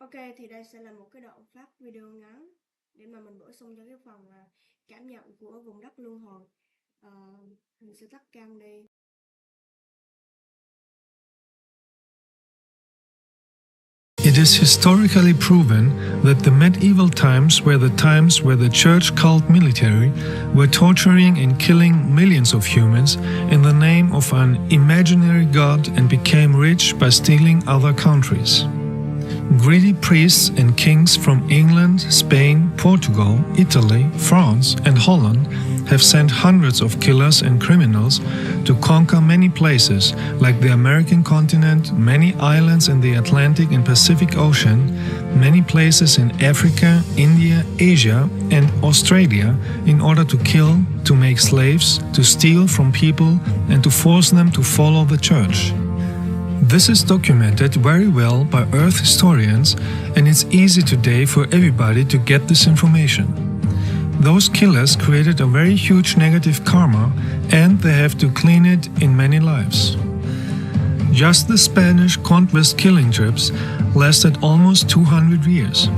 Ok, thì đây sẽ là một cái đoạn phát video ngắn để mà mình bổ sung cho cái phần cảm nhận của vùng đất luân hồi. Mình sẽ tắt cam đi. It is historically proven that the medieval times were the times where the church cult military were torturing and killing millions of humans in the name of an imaginary god and became rich by stealing other countries. Greedy priests and kings from England, Spain, Portugal, Italy, France, and Holland have sent hundreds of killers and criminals to conquer many places, like the American continent, many islands in the Atlantic and Pacific Ocean, many places in Africa, India, Asia, and Australia, in order to kill, to make slaves, to steal from people, and to force them to follow the church. This is documented very well by Earth historians, and it's easy today for everybody to get this information. Those killers created a very huge negative karma, and they have to clean it in many lives. Just the Spanish conquest killing trips lasted almost 200 years,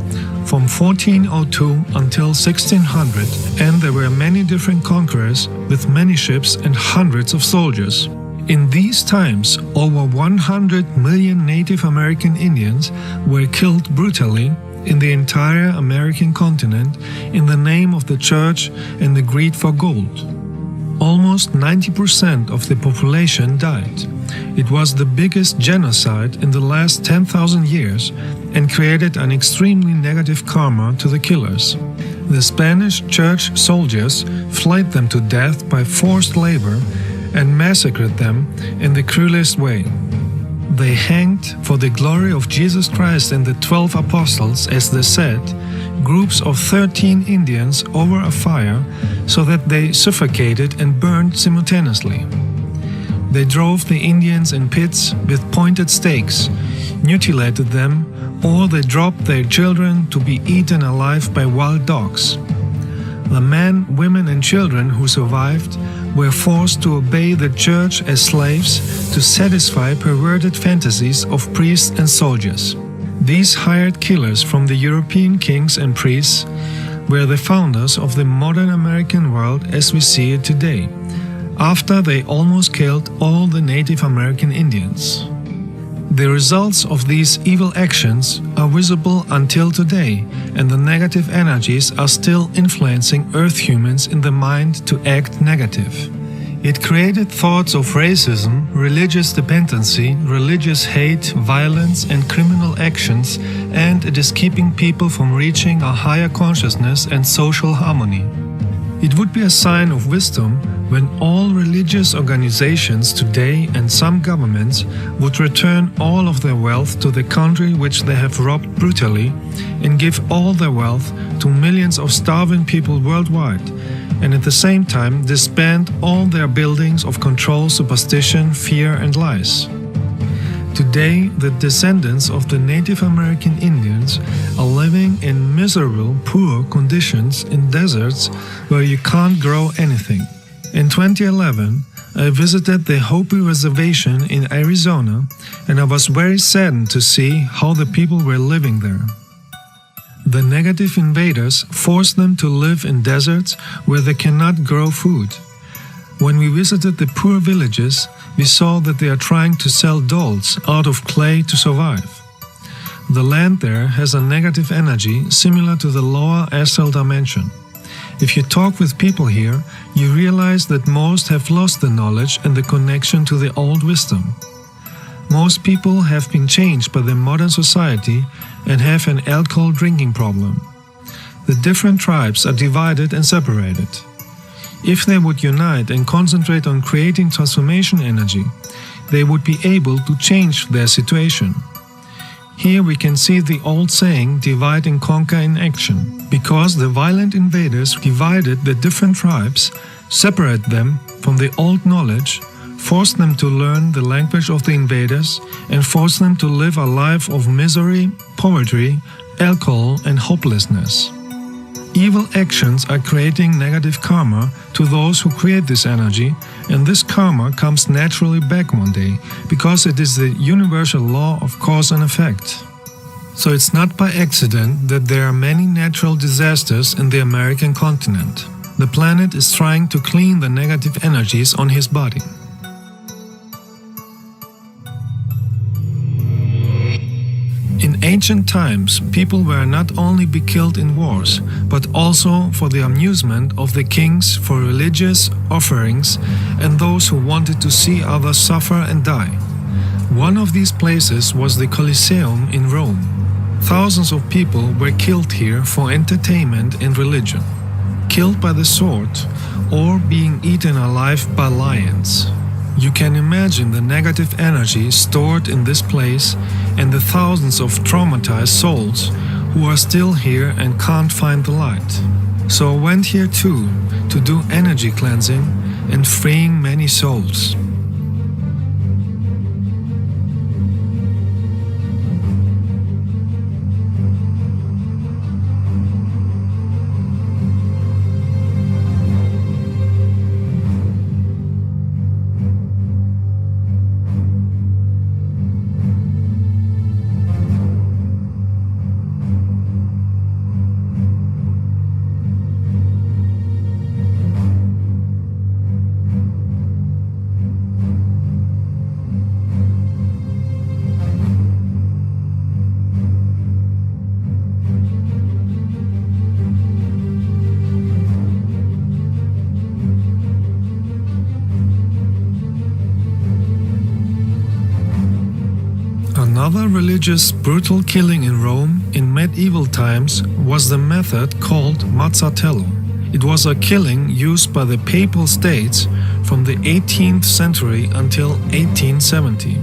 from 1402 until 1600, and there were many different conquerors with many ships and hundreds of soldiers. In these times, over 100 million Native American Indians were killed brutally in the entire American continent in the name of the church and the greed for gold. Almost 90% of the population died. It was the biggest genocide in the last 10,000 years and created an extremely negative karma to the killers. The Spanish church soldiers flayed them to death by forced labor and massacred them in the cruelest way. They hanged for the glory of Jesus Christ and the 12 apostles, as they said, groups of 13 Indians over a fire so that they suffocated and burned simultaneously. They drove the Indians in pits with pointed stakes, mutilated them, or they dropped their children to be eaten alive by wild dogs. The men, women, and children who survived were forced to obey the church as slaves to satisfy perverted fantasies of priests and soldiers. These hired killers from the European kings and priests were the founders of the modern American world as we see it today, after they almost killed all the Native American Indians. The results of these evil actions are visible until today, and the negative energies are still influencing Earth humans in the mind to act negative. It created thoughts of racism, religious dependency, religious hate, violence, and criminal actions, and it is keeping people from reaching a higher consciousness and social harmony. It would be a sign of wisdom when all religious organizations today and some governments would return all of their wealth to the country which they have robbed brutally and give all their wealth to millions of starving people worldwide, and at the same time disband all their buildings of control, superstition, fear, and lies. Today, the descendants of the Native American Indians are living in miserable, poor conditions in deserts where you can't grow anything. In 2011, I visited the Hopi Reservation in Arizona, and I was very saddened to see how the people were living there. The negative invaders forced them to live in deserts where they cannot grow food. When we visited the poor villages, we saw that they are trying to sell dolls out of clay to survive. The land there has a negative energy similar to the lower astral dimension. If you talk with people here, you realize that most have lost the knowledge and the connection to the old wisdom. Most people have been changed by the modern society and have an alcohol drinking problem. The different tribes are divided and separated. If they would unite and concentrate on creating transformation energy, they would be able to change their situation. Here we can see the old saying, divide and conquer in action, because the violent invaders divided the different tribes, separate them from the old knowledge, forced them to learn the language of the invaders, and forced them to live a life of misery, poverty, alcohol, and hopelessness. Evil actions are creating negative karma to those who create this energy, and this karma comes naturally back one day, because it is the universal law of cause and effect. So it's not by accident that there are many natural disasters in the American continent. The planet is trying to clean the negative energies on his body. In ancient times, people were not only be killed in wars, but also for the amusement of the kings, for religious offerings, and those who wanted to see others suffer and die. One of these places was the Colosseum in Rome. Thousands of people were killed here for entertainment and religion, killed by the sword or being eaten alive by lions. You can imagine the negative energy stored in this place and the thousands of traumatized souls who are still here and can't find the light. So I went here too to do energy cleansing and freeing many souls. Another religious brutal killing in Rome in medieval times was the method called mazzatello. It was a killing used by the Papal States from the 18th century until 1870.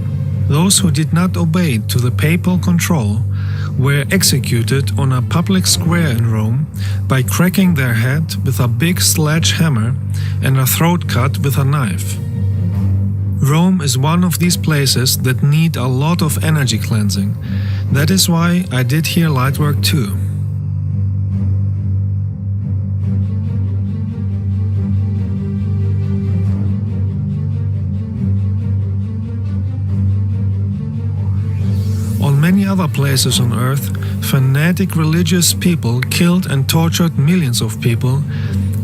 Those who did not obey to the papal control were executed on a public square in Rome by cracking their head with a big sledgehammer and a throat cut with a knife. Rome is one of these places that need a lot of energy cleansing. That is why I did here lightwork too. On many other places on earth, fanatic religious people killed and tortured millions of people,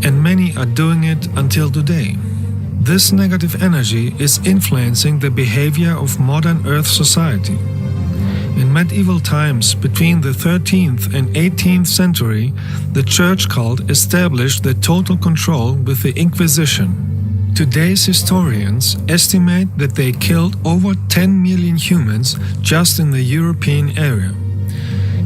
and many are doing it until today. This negative energy is influencing the behavior of modern Earth society. In medieval times, between the 13th and 18th century, the church cult established the total control with the Inquisition. Today's historians estimate that they killed over 10 million humans just in the European area.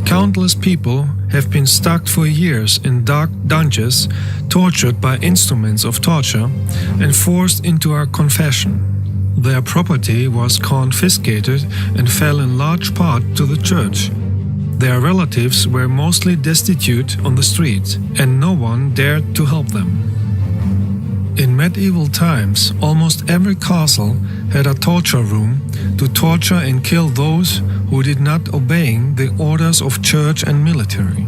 Countless people have been stuck for years in dark dungeons, tortured by instruments of torture, and forced into a confession. Their property was confiscated and fell in large part to the church. Their relatives were mostly destitute on the streets, and no one dared to help them. In medieval times, almost every castle had a torture room to torture and kill those who did not obey the orders of church and military.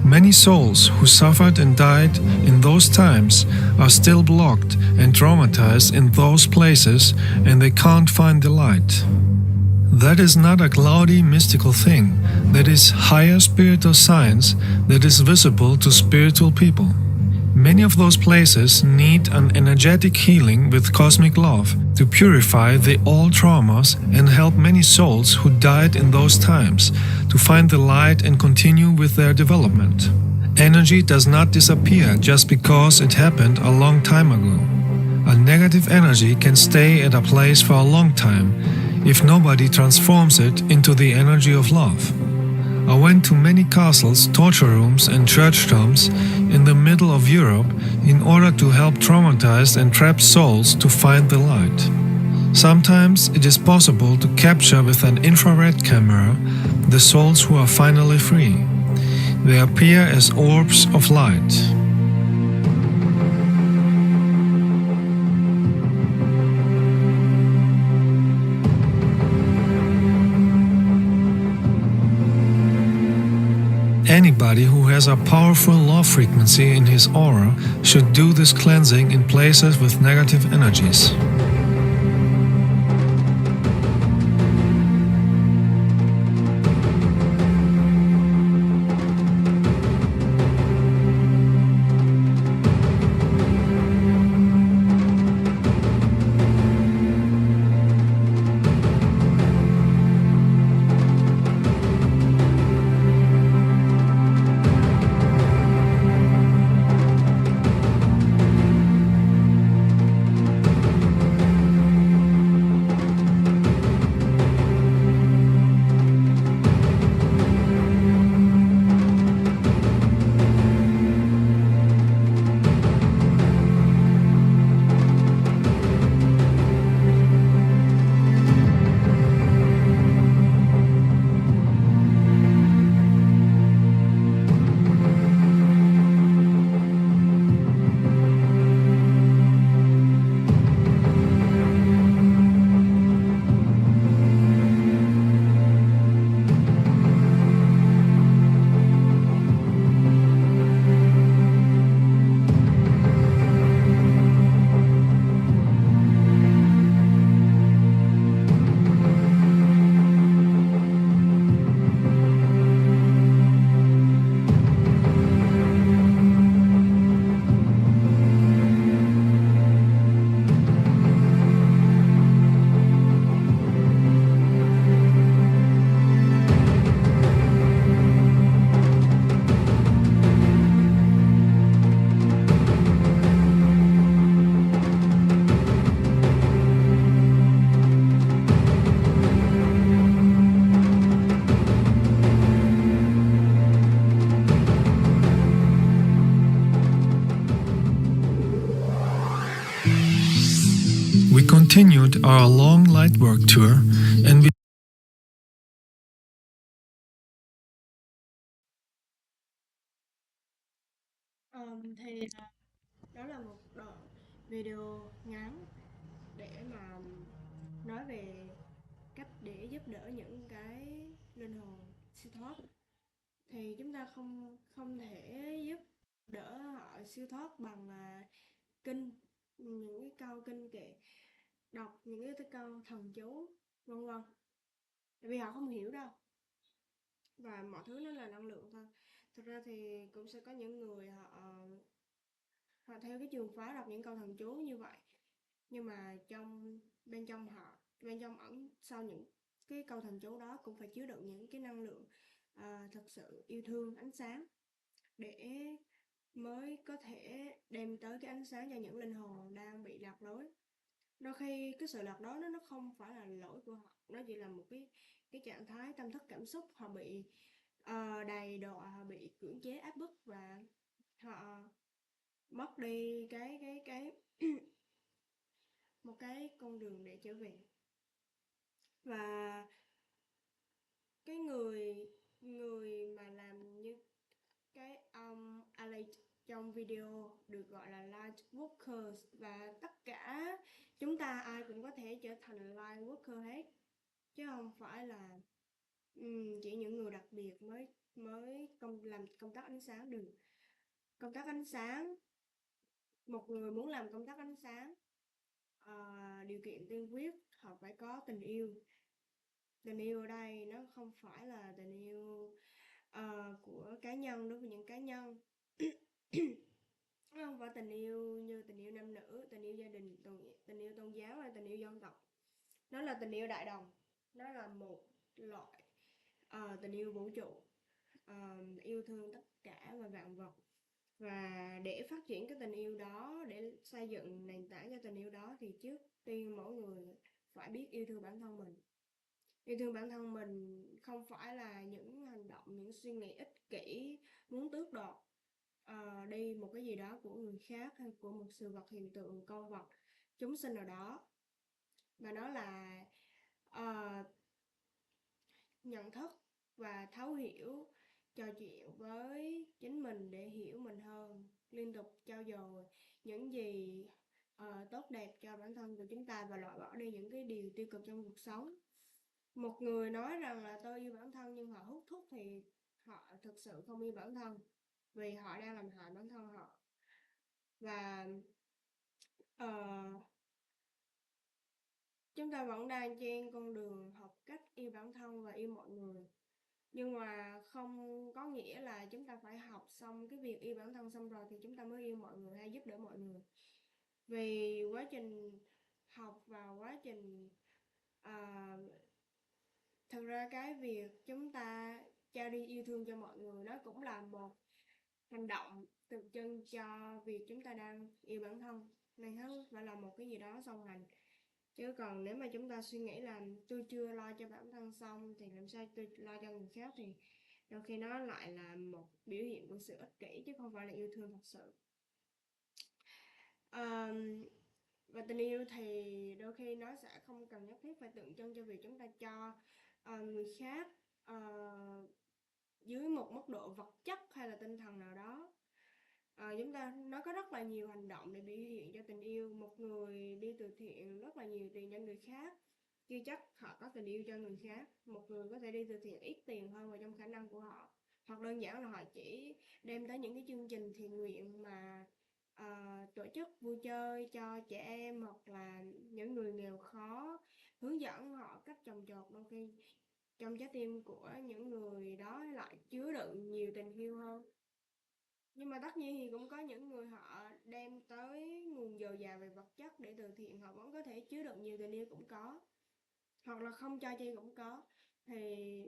Many souls who suffered and died in those times are still blocked and traumatized in those places, and they can't find the light. That is not a cloudy mystical thing. That is higher spiritual science that is visible to spiritual people. Many of those places need an energetic healing with cosmic love to purify the old traumas and help many souls who died in those times to find the light and continue with their development. Energy does not disappear just because it happened a long time ago. A negative energy can stay at a place for a long time if nobody transforms it into the energy of love. I went to many castles, torture rooms and church tombs in the middle of Europe in order to help traumatized and trapped souls to find the light. Sometimes it is possible to capture with an infrared camera the souls who are finally free. They appear as orbs of light. Anybody who has a powerful love frequency in his aura should do this cleansing in places with negative energies. continued our long light work tour, and we Thì đó là một đoạn video ngắn để mà nói về cách để giúp đỡ những cái linh hồn siêu thoát. Thì chúng ta không không thể giúp đỡ họ siêu thoát bằng kinh, những cái câu kinh kệ, đọc những cái câu thần chú vân vân, tại vì họ không hiểu đâu, và mọi thứ nó là năng lượng thôi. Thực ra thì cũng sẽ có những người họ theo cái trường phái đọc những câu thần chú như vậy, nhưng mà bên trong ẩn sau những cái câu thần chú đó cũng phải chứa đựng những cái năng lượng thật sự yêu thương, ánh sáng, để mới có thể đem tới cái ánh sáng cho những linh hồn đang bị lạc lối. Đôi khi cái sự lạc lối nó không phải là lỗi của họ, nó chỉ là một cái trạng thái tâm thức cảm xúc, họ bị đầy đọa, họ bị cưỡng chế áp bức, và họ mất đi cái một cái con đường để trở về. Và cái người người mà làm như cái ông Alex trong video được gọi là light workers, và tất cả chúng ta ai cũng có thể trở thành light worker hết, chứ không phải là chỉ những người đặc biệt mới mới làm công tác ánh sáng được. Công tác ánh sáng, một người muốn làm công tác ánh sáng, điều kiện tiên quyết họ phải có tình yêu. Tình yêu ở đây nó không phải là tình yêu của cá nhân, đối với những cá nhân. Nó không phải tình yêu như tình yêu nam nữ, tình yêu gia đình, tình yêu tôn giáo hay tình yêu dân tộc. Nó là tình yêu đại đồng, nó là một loại tình yêu vũ trụ, yêu thương tất cả và vạn vật. Và để phát triển cái tình yêu đó, để xây dựng nền tảng cho tình yêu đó, thì trước tiên mỗi người phải biết yêu thương bản thân mình. Yêu thương bản thân mình không phải là những hành động, những suy nghĩ ích kỷ muốn tước đoạt đi một cái gì đó của người khác, hay của một sự vật, hiện tượng, con vật, chúng sinh nào đó, mà nó là ờ, nhận thức và thấu hiểu, trò chuyện với chính mình để hiểu mình hơn, liên tục trau dồi những gì tốt đẹp cho bản thân của chúng ta, và loại bỏ đi những cái điều tiêu cực trong cuộc sống. Một người nói rằng là tôi yêu bản thân nhưng họ hút thuốc thì họ thực sự không yêu bản thân, vì họ đang làm hại bản thân họ. Và ờ, chúng ta vẫn đang trên con đường học cách yêu bản thân và yêu mọi người, nhưng mà không có nghĩa là chúng ta phải học xong cái việc yêu bản thân xong rồi thì chúng ta mới yêu mọi người hay giúp đỡ mọi người. Vì quá trình học và quá trình à, thật ra cái việc chúng ta trao đi yêu thương cho mọi người, nó cũng là một hành động tượng trưng cho việc chúng ta đang yêu bản thân. Này không phải là một cái gì đó song hành, chứ còn nếu mà chúng ta suy nghĩ là tôi chưa lo cho bản thân xong thì làm sao tôi lo cho người khác, thì đôi khi nó lại là một biểu hiện của sự ích kỷ, chứ không phải là yêu thương thật sự. Và tình yêu thì đôi khi nó sẽ không cần nhất thiết phải tượng trưng cho việc chúng ta cho người khác dưới một mức độ vật chất hay là tinh thần nào đó. Chúng ta nó có rất là nhiều hành động để biểu hiện cho tình yêu. Một người đi từ thiện rất là nhiều tiền cho người khác, chưa chắc họ có tình yêu cho người khác. Một người có thể đi từ thiện ít tiền hơn và trong khả năng của họ, hoặc đơn giản là họ chỉ đem tới những cái chương trình thiện nguyện mà tổ chức vui chơi cho trẻ em, hoặc là những người nghèo khó, hướng dẫn họ cách trồng trọt. Đôi khi trong trái tim của những người đó lại chứa đựng nhiều tình yêu hơn. Nhưng mà tất nhiên thì cũng có những người họ đem tới nguồn dồi dào về vật chất để từ thiện, họ vẫn có thể chứa đựng nhiều tình yêu cũng có, hoặc là không cho chi cũng có. Thì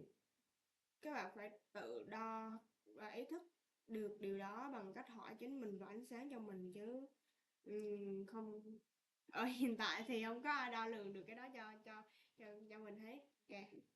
các bạn phải tự đo và ý thức được điều đó bằng cách hỏi chính mình và ánh sáng trong mình, chứ không, ở hiện tại thì không có ai đo lường được cái đó cho mình hết. Ok.